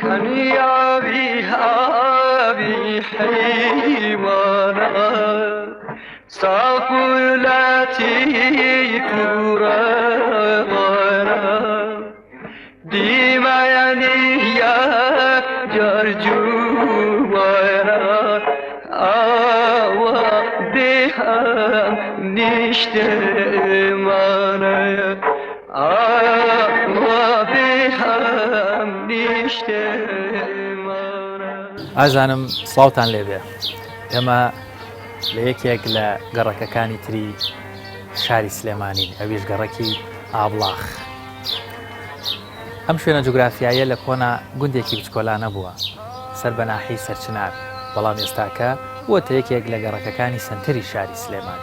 کنیابی هاوی حیمانا صافولتی پوروانا دیما یعنی یا جرجوانا آوا بهم نیشته مانه آوا بهم نیشته مانه. ئازانم سڵاوتان لێبێ. ئێمە لە یەکێک لە گەڕەکەکانی تری شاری سلێمانین، ئەویش گەڕەکی ئابڵاخ. ئەم شوێنە جوگرافیایە لە کۆنا گوندێکی بچکۆلا نەبووە سەر بە ناحیەی سەرچنار، بەڵام ئێستاکە وەتە یەکێک لە گەڕەکەکانی سنتری شاری سلێمان.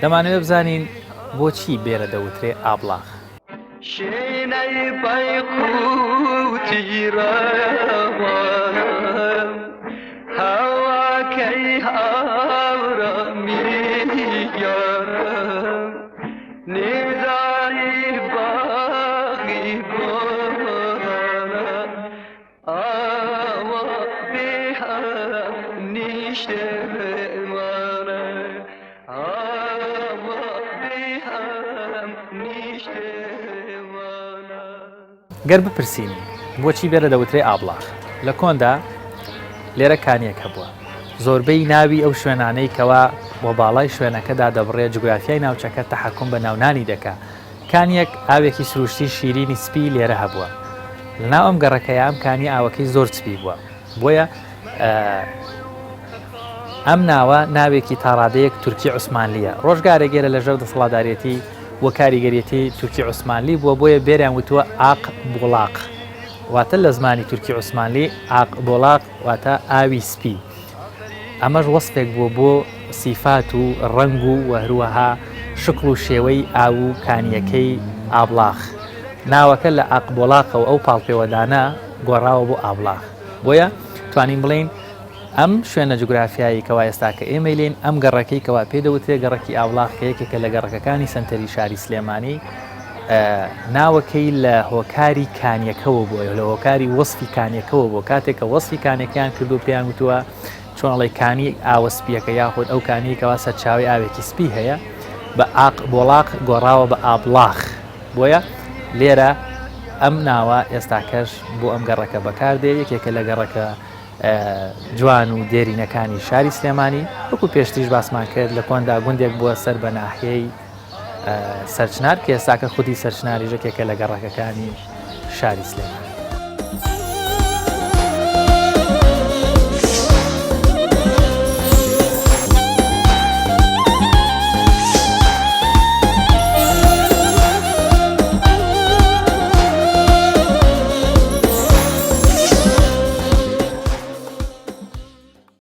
دەمانەوێت بزانین بۆچی بێرە دەوترێ ئابڵاخ. شینەی بەیقوتی ڕەوانم هەواکەی هاوڕەمی یارم نیزاری باغی گۆرانم ئاوا بێهم نیشتە مانە ئاوا بێهم نیشتە مانە. گەر بپرسین بۆچی بێرە دەوترێ ئابڵاخ، لە کۆندا لێرە کانیەک هەبووە. زۆربەی ناوی ئەو شوێنانەی کەوا بۆ باڵای شوێنەکەدا دەبڕێت جوگرافیای ناوچەکە تەحەکوم بە ناونانی دەکا. کانیەک ئاوێکی سروشتی شیرینی سپی لێرە هەبووە. لەناو ئەم گەڕەکەیە ئەم کانی ئاوەکەی زۆر سپی بووە، بۆیە ئەم ناوە ناوێکی تاڕادەیەک تورکی عوسمانلیە. ڕۆژگارێگەرە لە ژەو دەسەڵاتدارێتی وە کاریگەریەتی تورکی عوسمانلی بووە، بۆیە بێریان وتووە ئاق بۆڵاق، واتە لە زمانی تورکی عوسمانلی ئاق بۆڵاق واتە ئاوی سپی. ئەمەش وەسفێک بووە بۆ سیفات و ڕنگ و وەهروەها شکڵ و شێوەی ئاو و کانیەکەی ئابڵاخ. ناوەکە لە ئاق بۆڵاقەوە ئەو پاڵپێوەدانە گۆڕاوە بۆ ئابڵاخ. بۆیە توانین بڵین ئەم شوێنە جوگرافیایی کەوا ئێستاکە ئێمە لێن ئەم گەڕەکەی کەوا پێدەوترێ گەڕەکی ئابڵاخ کە یەکێکە لە گەڕەکەکانی سنتەری شاری سلێمانی، ناوەکەی لە هۆکاری کانیەکەەوە بووە، لە هۆکاری وەسفی کانیەکەەوە بۆ کاتێککە وەسفی کانەکەیان کردو پێیان وتووە چۆنڵی کانی ئاوە سپیەکە یاخود ئەو کانیکەوا سەرچاوی ئاوێکی سپی هەیە بە ئاق بۆڵاق گۆڕاوە بە ئابڵاخ. بۆیە لێرە ئەم ناوە ئێستاکەش بۆ ئەم گەڕەکە بەکاردێ، یەکێکە لە گەڕەکە جوان و دێرینەکانی شاری سلێمانی. وەکو پێشتریش باسمان کرد لە کۆندا گوندێک بووە سەر بە ناحیەی سەرچنار کە ئێستاکە خودی سەرچناری ژەکێکە لە گەڕەکەکانی شاری سلێمان.